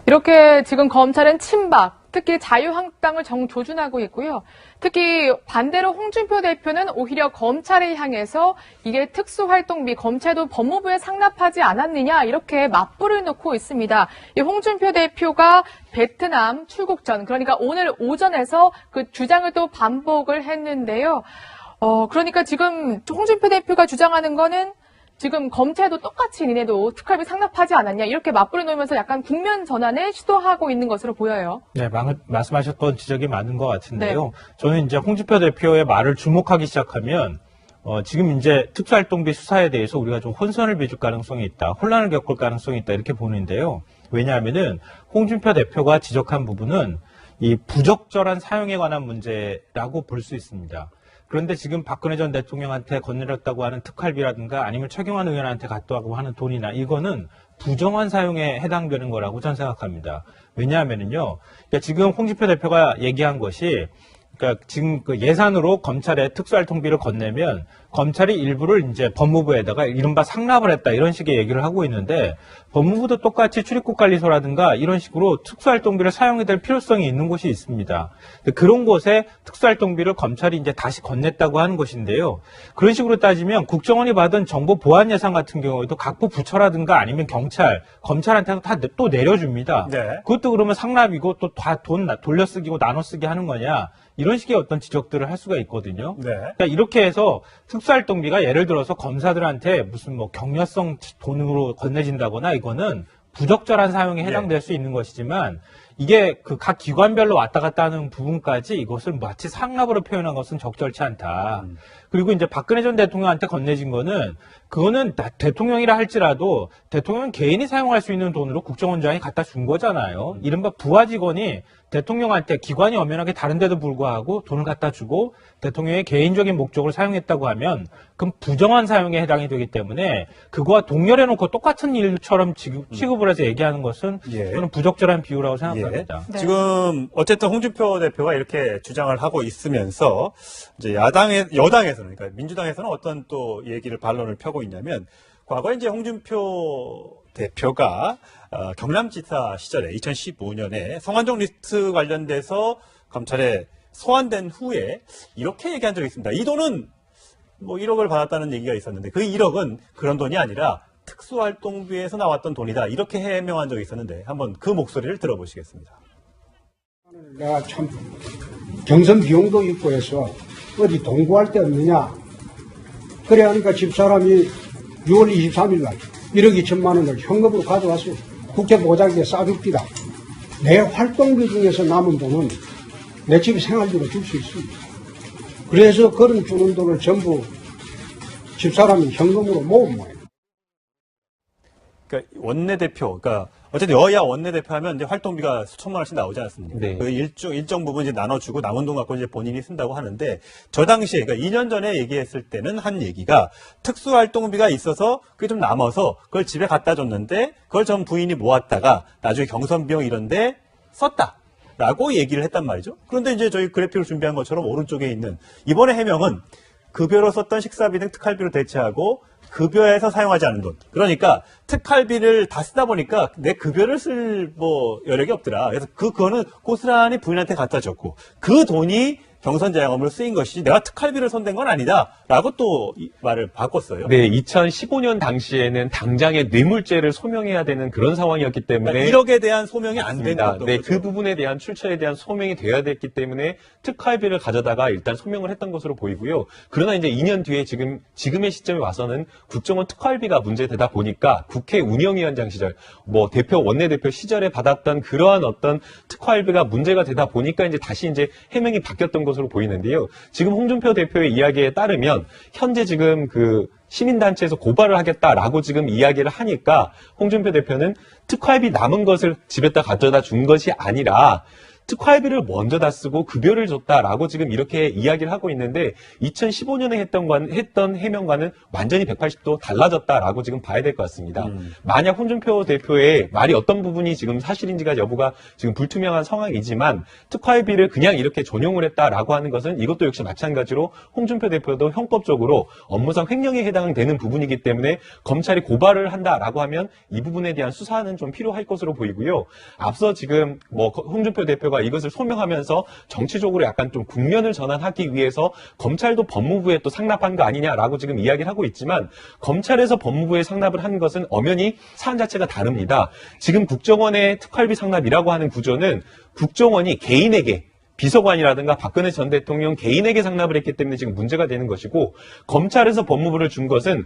이렇게 지금 검찰은 친박, 특히 자유한국당을 정조준하고 있고요. 특히 반대로 홍준표 대표는 오히려 검찰을 향해서 이게 특수활동비, 검찰도 법무부에 상납하지 않았느냐 이렇게 맞불을 놓고 있습니다. 이 홍준표 대표가 베트남 출국 전, 그러니까 오늘 오전에서 그 주장을 또 반복을 했는데요. 그러니까 지금 홍준표 대표가 주장하는 거는 지금 검찰도 똑같이 니네도 특활비 상납하지 않았냐 이렇게 맞불을 놓으면서 약간 국면 전환을 시도하고 있는 것으로 보여요. 네, 말씀하셨던 지적이 맞는 것 같은데요. 네. 저는 이제 홍준표 대표의 말을 주목하기 시작하면 지금 이제 특수활동비 수사에 대해서 우리가 좀 혼선을 빚을 가능성이 있다, 혼란을 겪을 가능성이 있다 이렇게 보는데요. 왜냐하면은 홍준표 대표가 지적한 부분은 이 부적절한 사용에 관한 문제라고 볼 수 있습니다. 그런데 지금 박근혜 전 대통령한테 건네렸다고 하는 특활비라든가 아니면 최경환 의원한테 갔다고 하는 돈이나 이거는 부정한 사용에 해당되는 거라고 저는 생각합니다. 왜냐하면은요, 그러니까 지금 홍준표 대표가 얘기한 것이 그러니까 지금 그 예산으로 검찰에 특수활동비를 건네면 검찰이 일부를 이제 법무부에다가 이른바 상납을 했다 이런 식의 얘기를 하고 있는데 법무부도 똑같이 출입국관리소라든가 이런 식으로 특수활동비를 사용해야 될 필요성이 있는 곳이 있습니다. 그런 곳에 특수활동비를 검찰이 이제 다시 건넸다고 하는 것인데요. 그런 식으로 따지면 국정원이 받은 정보 보안 예산 같은 경우에도 각부 부처라든가 아니면 경찰, 검찰한테도 다 또 내려줍니다. 네. 그것도 그러면 상납이고 또 다 돈 돌려쓰기고 나눠쓰기 하는 거냐. 이런 식의 어떤 지적들을 할 수가 있거든요. 네. 그러니까 이렇게 해서 특수활동비가 예를 들어서 검사들한테 무슨 뭐 격려성 돈으로 건네진다거나 이거는 부적절한 사용에 해당될 수 있는 것이지만 이게 그 각 기관별로 왔다 갔다 하는 부분까지 이것을 마치 상납으로 표현한 것은 적절치 않다. 그리고 이제 박근혜 전 대통령한테 건네진 거는 그거는 대통령이라 할지라도 대통령 개인이 사용할 수 있는 돈으로 국정원장이 갖다 준 거잖아요. 이른바 부하 직원이 대통령한테 기관이 엄연하게 다른데도 불구하고 돈을 갖다 주고 대통령의 개인적인 목적으로 사용했다고 하면 그럼 부정한 사용에 해당이 되기 때문에 그거와 동렬해놓고 똑같은 일처럼 취급을 해서 얘기하는 것은 저는 부적절한 비유라고 생각합니다. 네. 지금 어쨌든 홍준표 대표가 이렇게 주장을 하고 있으면서 이제 여당에서는 그러니까 민주당에서는 어떤 또 얘기를 반론을 펴고 있냐면 과거에 이제 홍준표 대표가 경남지사 시절에 2015년에 성완종 리스트 관련돼서 검찰에 소환된 후에 이렇게 얘기한 적이 있습니다. 이 돈은 뭐 1억을 받았다는 얘기가 있었는데 그 1억은 그런 돈이 아니라 특수활동비에서 나왔던 돈이다. 이렇게 해명한 적이 있었는데 한번 그 목소리를 들어보시겠습니다. 내가 참 경선 비용도 있고 해서 어디 동구할 데 없느냐. 그래 하니까 집사람이 6월 23일 날 1억 2천만 원을 현금으로 가져와서 국회 보자기에 싸줍디다. 내 활동비 중에서 남은 돈은 내 집 생활비로 줄 수 있습니다. 그래서 그런 주는 돈을 전부 집사람이 현금으로 모은 거예요. 그러니까 원내대표, 그러니까 어쨌든 여야 원내대표 하면 이제 활동비가 수천만 원씩 나오지 않습니까? 네. 그 일정 부분 이제 나눠주고 남은 돈 갖고 이제 본인이 쓴다고 하는데 저 당시에, 그러니까 2년 전에 얘기했을 때는 한 얘기가 특수활동비가 있어서 그게 좀 남아서 그걸 집에 갖다 줬는데 그걸 전 부인이 모았다가 나중에 경선 비용 이런데 썼다. 라고 얘기를 했단 말이죠. 그런데 이제 저희 그래픽을 준비한 것처럼 오른쪽에 있는 이번에 해명은 급여로 썼던 식사비 등 특활비로 대체하고 급여에서 사용하지 않은 돈. 그러니까 특활비를 다 쓰다 보니까 내 급여를 쓸 뭐 여력이 없더라. 그래서 그거는 고스란히 부인한테 갖다 줬고 그 돈이 경선 자영업으로 쓰인 것이지 내가 특활비를 손댄 건 아니다라고 또 이 말을 바꿨어요. 네, 2015년 당시에는 당장의 뇌물죄를 소명해야 되는 그런 상황이었기 때문에 그러니까 1억에 대한 소명이 안 된 맞습니다. 것도 네, 그렇죠. 그 부분에 대한 출처에 대한 소명이 되어야 됐기 때문에 특활비를 가져다가 일단 소명을 했던 것으로 보이고요. 그러나 이제 2년 뒤에 지금의 시점에 와서는 국정원 특활비가 문제되다 보니까 국회 운영위원장 시절, 뭐 대표 원내대표 시절에 받았던 그러한 어떤 특활비가 문제가 되다 보니까 이제 다시 이제 해명이 바뀌었던 것으로 보이는데요. 지금 홍준표 대표의 이야기에 따르면 현재 지금 그 시민단체에서 고발을 하겠다라고 지금 이야기를 하니까 홍준표 대표는 특활비 남은 것을 집에다 가져다 준 것이 아니라 특활비를 먼저 다 쓰고 급여를 줬다라고 지금 이렇게 이야기를 하고 있는데 2015년에 했던 해명과는 완전히 180도 달라졌다라고 지금 봐야 될 것 같습니다. 만약 홍준표 대표의 말이 어떤 부분이 지금 사실인지가 여부가 지금 불투명한 상황이지만 특활비를 그냥 이렇게 전용을 했다라고 하는 것은 이것도 역시 마찬가지로 홍준표 대표도 형법적으로 업무상 횡령에 해당되는 부분이기 때문에 검찰이 고발을 한다라고 하면 이 부분에 대한 수사는 좀 필요할 것으로 보이고요. 앞서 지금 뭐 홍준표 대표가 이것을 소명하면서 정치적으로 약간 좀 국면을 전환하기 위해서 검찰도 법무부에 또 상납한 거 아니냐라고 지금 이야기를 하고 있지만 검찰에서 법무부에 상납을 한 것은 엄연히 사안 자체가 다릅니다. 지금 국정원의 특활비 상납이라고 하는 구조는 국정원이 개인에게 비서관이라든가 박근혜 전 대통령 개인에게 상납을 했기 때문에 지금 문제가 되는 것이고 검찰에서 법무부를 준 것은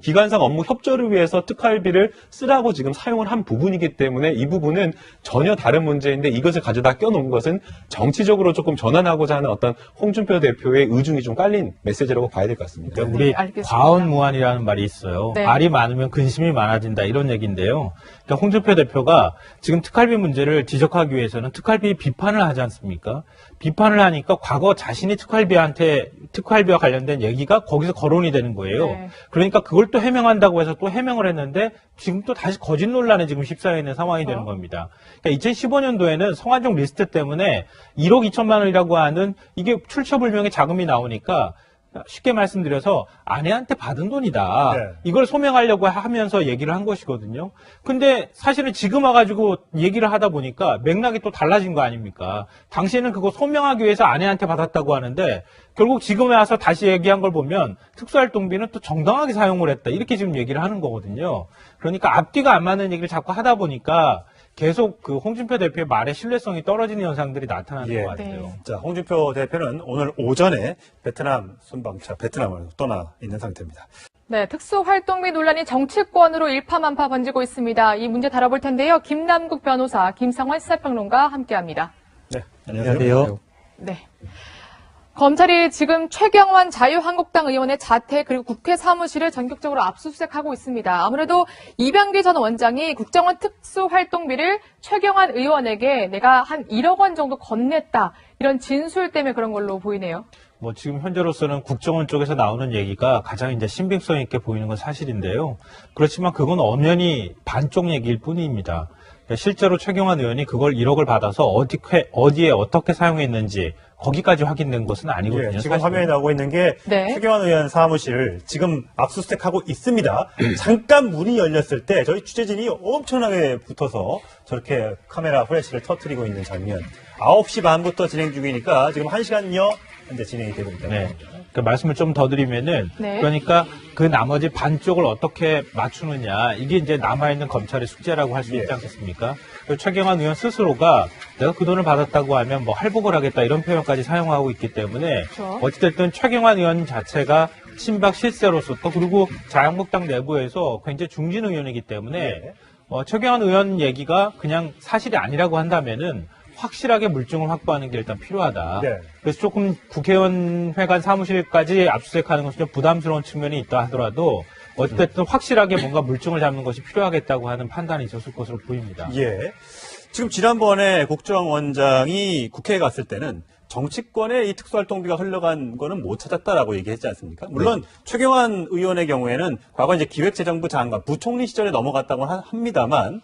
기관상 업무 협조를 위해서 특활비를 쓰라고 지금 사용을 한 부분이기 때문에 이 부분은 전혀 다른 문제인데 이것을 가져다 껴놓은 것은 정치적으로 조금 전환하고자 하는 어떤 홍준표 대표의 의중이 좀 깔린 메시지라고 봐야 될 것 같습니다. 그러니까 우리 알겠습니다. 과언무한이라는 말이 있어요. 네. 말이 많으면 근심이 많아진다 이런 얘기인데요. 그러니까 홍준표 대표가 지금 특활비 문제를 지적하기 위해서는 특활비 비판을 하지 않습니까? 비판을 하니까 과거 자신이 특활비와 관련된 얘기가 거기서 거론이 되는 거예요. 네. 그러니까 그걸 또 해명한다고 해서 또 해명을 했는데 지금 또 다시 거짓 논란에 지금 휩싸여 있는 상황이 되는 겁니다. 그러니까 2015년도에는 성완종 리스트 때문에 1억 2천만 원이라고 하는 이게 출처불명의 자금이 나오니까 쉽게 말씀드려서 아내한테 받은 돈이다. 네. 이걸 소명하려고 하면서 얘기를 한 것이거든요. 근데 사실은 지금 와가지고 얘기를 하다 보니까 맥락이 또 달라진 거 아닙니까? 당시에는 그거 소명하기 위해서 아내한테 받았다고 하는데 결국 지금에 와서 다시 얘기한 걸 보면 특수활동비는 또 정당하게 사용을 했다. 이렇게 지금 얘기를 하는 거거든요. 그러니까 앞뒤가 안 맞는 얘기를 자꾸 하다 보니까 계속 그 홍준표 대표의 말의 신뢰성이 떨어지는 현상들이 나타나는 예. 것 같아요. 네. 자, 홍준표 대표는 오늘 오전에 베트남 순방차 베트남을 떠나 있는 상태입니다. 네, 특수활동비 논란이 정치권으로 일파만파 번지고 있습니다. 이 문제 다뤄볼 텐데요. 김남국 변호사, 김상환 시사평론가 함께합니다. 네, 안녕하세요. 네. 검찰이 지금 최경환 자유한국당 의원의 자택 그리고 국회 사무실을 전격적으로 압수수색하고 있습니다. 아무래도 이병기 전 원장이 국정원 특수활동비를 최경환 의원에게 내가 한 1억 원 정도 건넸다. 이런 진술 때문에 그런 걸로 보이네요. 뭐 지금 현재로서는 국정원 쪽에서 나오는 얘기가 가장 이제 신빙성 있게 보이는 건 사실인데요. 그렇지만 그건 엄연히 반쪽 얘기일 뿐입니다. 그러니까 실제로 최경환 의원이 그걸 1억을 받아서 어디에 어떻게 사용했는지 거기까지 확인된 것은 아니거든요. 예, 지금 사실은. 화면에 나오고 있는 게 네. 최경환 의원 사무실 지금 압수수색하고 있습니다. 잠깐 문이 열렸을 때 저희 취재진이 엄청나게 붙어서 저렇게 카메라 플래시를 터뜨리고 있는 장면. 9시 반부터 진행 중이니까 지금 1시간여 현재 진행이 되고 있다. 네. 그 말씀을 좀 더 드리면은 네. 그러니까 그 나머지 반쪽을 어떻게 맞추느냐 이게 이제 남아있는 검찰의 숙제라고 할 수 예. 있지 않겠습니까? 그리고 최경환 의원 스스로가 내가 그 돈을 받았다고 하면 뭐 할복을 하겠다 이런 표현까지 사용하고 있기 때문에 그렇죠. 어찌됐든 최경환 의원 자체가 친박 실세로서 또 그리고 자유한국당 내부에서 굉장히 중진 의원이기 때문에 예. 최경환 의원 얘기가 그냥 사실이 아니라고 한다면은 확실하게 물증을 확보하는 게 일단 필요하다. 네. 그래서 조금 국회의원 회관 사무실까지 압수수색하는 것은 좀 부담스러운 측면이 있다 하더라도 어쨌든 확실하게 뭔가 물증을 잡는 것이 필요하겠다고 하는 판단이 있었을 것으로 보입니다. 예. 지금 지난번에 국정원장이 국회에 갔을 때는 정치권에 이 특수활동비가 흘러간 거는 못 찾았다라고 얘기했지 않습니까? 물론 최경환 의원의 경우에는 과거 이제 기획재정부 장관, 부총리 시절에 넘어갔다고 합니다만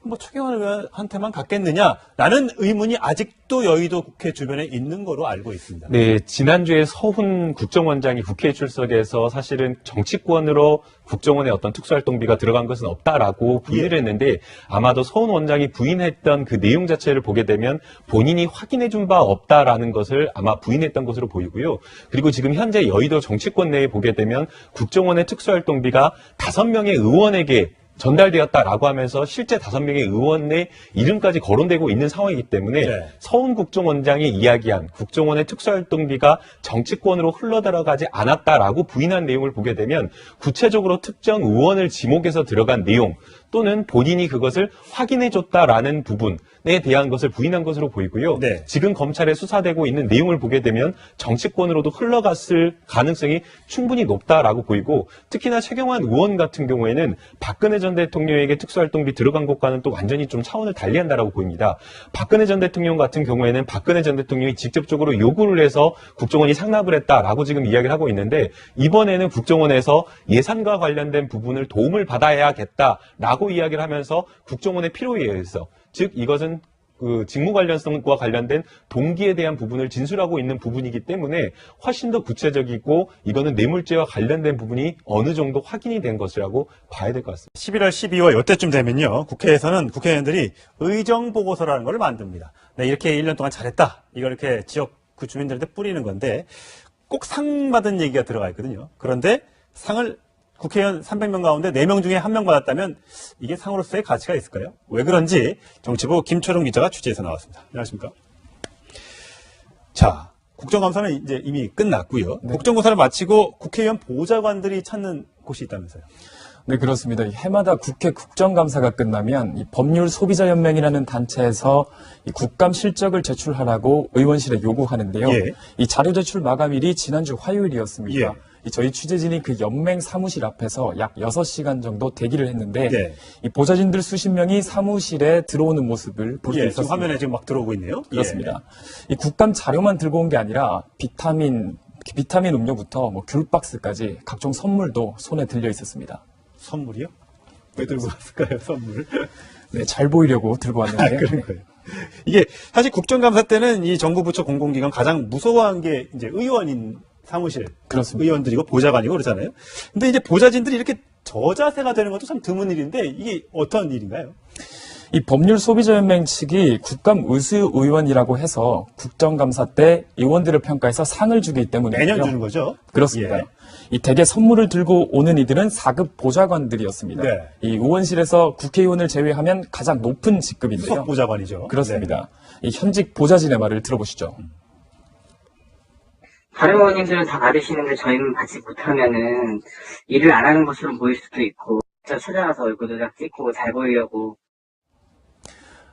뭐 최경환 의원한테만 갔겠느냐라는 의문이 아직도 여의도 국회 주변에 있는 거로 알고 있습니다. 네, 지난주에 서훈 국정원장이 국회에 출석해서 사실은 정치권으로 국정원의 어떤 특수활동비가 들어간 것은 없다라고 부인을 했는데 아마도 서훈 원장이 부인했던 그 내용 자체를 보게 되면 본인이 확인해 준 바 없다라는 것을 아마 부인했던 것으로 보이고요. 그리고 지금 현재 여의도 정치권 내에 보게 되면 국정원의 특수활동비가 5명의 의원에게 전달되었다라고 하면서 실제 5명의 의원의 이름까지 거론되고 있는 상황이기 때문에 네. 서훈 국정원장이 이야기한 국정원의 특수활동비가 정치권으로 흘러들어가지 않았다라고 부인한 내용을 보게 되면 구체적으로 특정 의원을 지목해서 들어간 내용 또는 본인이 그것을 확인해줬다라는 부분에 대한 것을 부인한 것으로 보이고요. 네. 지금 검찰에 수사되고 있는 내용을 보게 되면 정치권으로도 흘러갔을 가능성이 충분히 높다라고 보이고, 특히나 최경환 의원 같은 경우에는 박근혜 전 대통령에게 특수활동비 들어간 것과는 또 완전히 좀 차원을 달리한다라고 보입니다. 박근혜 전 대통령 같은 경우에는 박근혜 전 대통령이 직접적으로 요구를 해서 국정원이 상납을 했다라고 지금 이야기를 하고 있는데, 이번에는 국정원에서 예산과 관련된 부분을 도움을 받아야겠다라고 이야기를 하면서 국정원의 필요에 의해서, 즉 이것은 그 직무 관련성과 관련된 동기에 대한 부분을 진술하고 있는 부분이기 때문에 훨씬 더 구체적이고, 이거는 뇌물죄와 관련된 부분이 어느 정도 확인이 된 것이라고 봐야 될 것 같습니다. 11월, 12월 이때쯤 되면요, 국회에서는 국회의원들이 의정보고서라는 걸 만듭니다. 네, 이렇게 1년 동안 잘했다. 이걸 이렇게 지역 그 주민들한테 뿌리는 건데, 꼭 상 받은 얘기가 들어가 있거든요. 그런데 상을 국회의원 300명 가운데 4명 중에 1명 받았다면 이게 상으로서의 가치가 있을까요? 왜 그런지 정치부 김초롱 기자가 취재해서 나왔습니다. 안녕하십니까? 자, 국정감사는 이제 이미 끝났고요. 네. 국정조사를 마치고 국회의원 보좌관들이 찾는 곳이 있다면서요. 네, 그렇습니다. 해마다 국회 국정감사가 끝나면 이 법률소비자연맹이라는 단체에서 이 국감 실적을 제출하라고 의원실에 요구하는데요. 예. 이 자료 제출 마감일이 지난주 화요일이었습니다. 예. 이 저희 취재진이 그 연맹 사무실 앞에서 약 6시간 정도 대기를 했는데, 예. 이 보좌진들 수십 명이 사무실에 들어오는 모습을 볼 수 예, 있었습니다. 지금 화면에 지금 막 들어오고 있네요. 그렇습니다. 이 국감 자료만 들고 온 게 아니라 비타민 음료부터 뭐 귤박스까지 각종 선물도 손에 들려 있었습니다. 선물이요? 왜 들고 왔을까요, 선물? 네, 잘 보이려고 들고 왔는데요. 그런 거예요. 이게 사실 국정감사 때는 이 정부 부처 공공기관 가장 무서워한 게 이제 의원인 사무실, 그렇습니다. 의원들이고 보좌관이고 그러잖아요. 근데 이제 보좌진들이 이렇게 저자세가 되는 것도 참 드문 일인데 이게 어떤 일인가요? 이 법률소비자연맹 측이 국감 의수의원이라고 해서 국정감사 때 의원들을 평가해서 상을 주기 때문에 매년 주는 거죠? 그렇습니다. 예. 이 대개 선물을 들고 오는 이들은 4급 보좌관들이었습니다. 네. 이 의원실에서 국회의원을 제외하면 가장 높은 직급인데요. 수석 보좌관이죠. 그렇습니다. 이 현직 보좌진의 말을 들어보시죠. 다른 의원님들은 다 받으시는데 저희는 받지 못하면은 일을 안 하는 것으로 보일 수도 있고, 저 찾아가서 얼굴도 딱 찍고 잘 보이려고.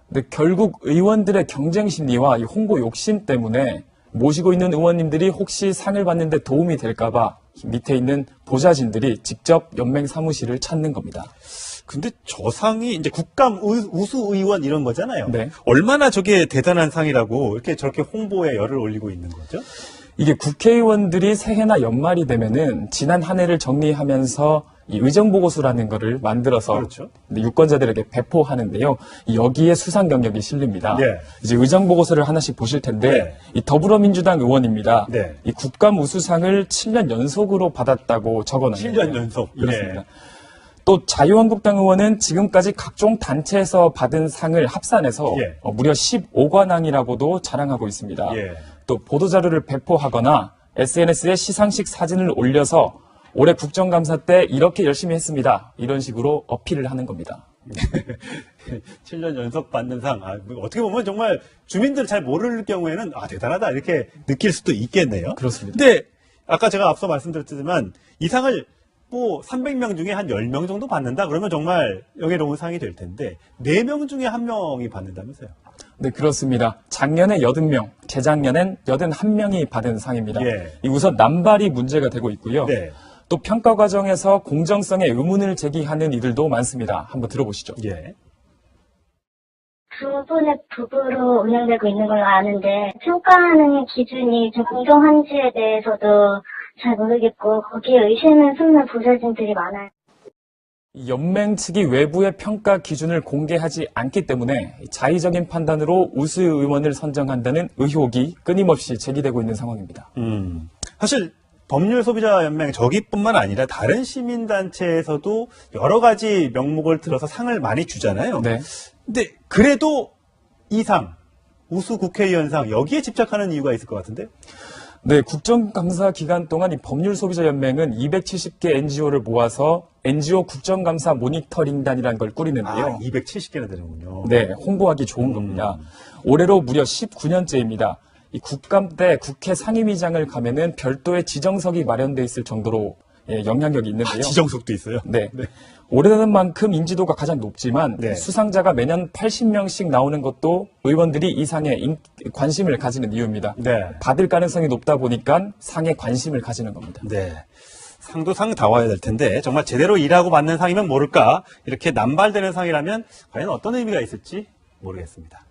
근데 결국 의원들의 경쟁 심리와 이 홍보 욕심 때문에 모시고 있는 의원님들이 혹시 상을 받는데 도움이 될까봐 밑에 있는 보좌진들이 직접 연맹 사무실을 찾는 겁니다. 근데 저 상이 이제 국감 우수의원 이런 거잖아요. 네. 얼마나 저게 대단한 상이라고 이렇게 저렇게 홍보에 열을 올리고 있는 거죠? 이게 국회의원들이 새해나 연말이 되면은 지난 한 해를 정리하면서 이 의정보고서라는 거를 만들어서 그렇죠. 유권자들에게 배포하는데요. 여기에 수상 경력이 실립니다. 네. 이제 의정보고서를 하나씩 보실 텐데, 네. 이 더불어민주당 의원입니다. 네. 이 국감 우수상을 7년 연속으로 받았다고 적어놨는데 7년 연속. 그렇습니다. 예. 또 자유한국당 의원은 지금까지 각종 단체에서 받은 상을 합산해서 예. 무려 15관왕이라고도 자랑하고 있습니다. 예. 또 보도자료를 배포하거나 SNS에 시상식 사진을 올려서 올해 국정감사 때 이렇게 열심히 했습니다. 이런 식으로 어필을 하는 겁니다. 7년 연속 받는 상. 어떻게 보면 정말 주민들 잘 모를 경우에는 대단하다 이렇게 느낄 수도 있겠네요. 그렇습니다. 근데 아까 제가 앞서 말씀드렸지만 이 상을 뭐 300명 중에 한 10명 정도 받는다 그러면 정말 영예로운 상이 될 텐데 4명 중에 1명이 받는다면서요. 네, 그렇습니다. 작년에 80명, 재작년엔 81명이 받은 상입니다. 예. 이 우선 남발이 문제가 되고 있고요. 네. 또 평가 과정에서 공정성에 의문을 제기하는 이들도 많습니다. 한번 들어보시죠. 예. 두 분의 부부로 운영되고 있는 걸로 아는데 평가하는 기준이 좀 공정한지에 대해서도 잘 모르겠고 거기에 의심을 품는 보좌진들이 많아요. 이 연맹 측이 외부의 평가 기준을 공개하지 않기 때문에 자의적인 판단으로 우수 의원을 선정한다는 의혹이 끊임없이 제기되고 있는 상황입니다. 사실 법률소비자연맹 저기뿐만 아니라 다른 시민단체에서도 여러 가지 명목을 들어서 상을 많이 주잖아요. 네. 근데 그래도 이 상, 우수 국회의원상 여기에 집착하는 이유가 있을 것 같은데? 네, 국정감사 기간 동안 이 법률소비자연맹은 270개 NGO를 모아서 NGO 국정감사 모니터링단이라는 걸 꾸리는데요. 270개나 되는군요. 네, 홍보하기 좋은 겁니다. 올해로 무려 19년째입니다. 이 국감 때 국회 상임위장을 가면은 별도의 지정석이 마련돼 있을 정도로 예, 영향력이 있는데요. 지정석도 있어요. 네. 오래되는 만큼 인지도가 가장 높지만 네. 수상자가 매년 80명씩 나오는 것도 의원들이 이 상에 관심을 가지는 이유입니다. 네. 받을 가능성이 높다 보니까 상에 관심을 가지는 겁니다. 네. 상도 상다워야 될 텐데 정말 제대로 일하고 받는 상이면 모를까 이렇게 남발되는 상이라면 과연 어떤 의미가 있을지 모르겠습니다.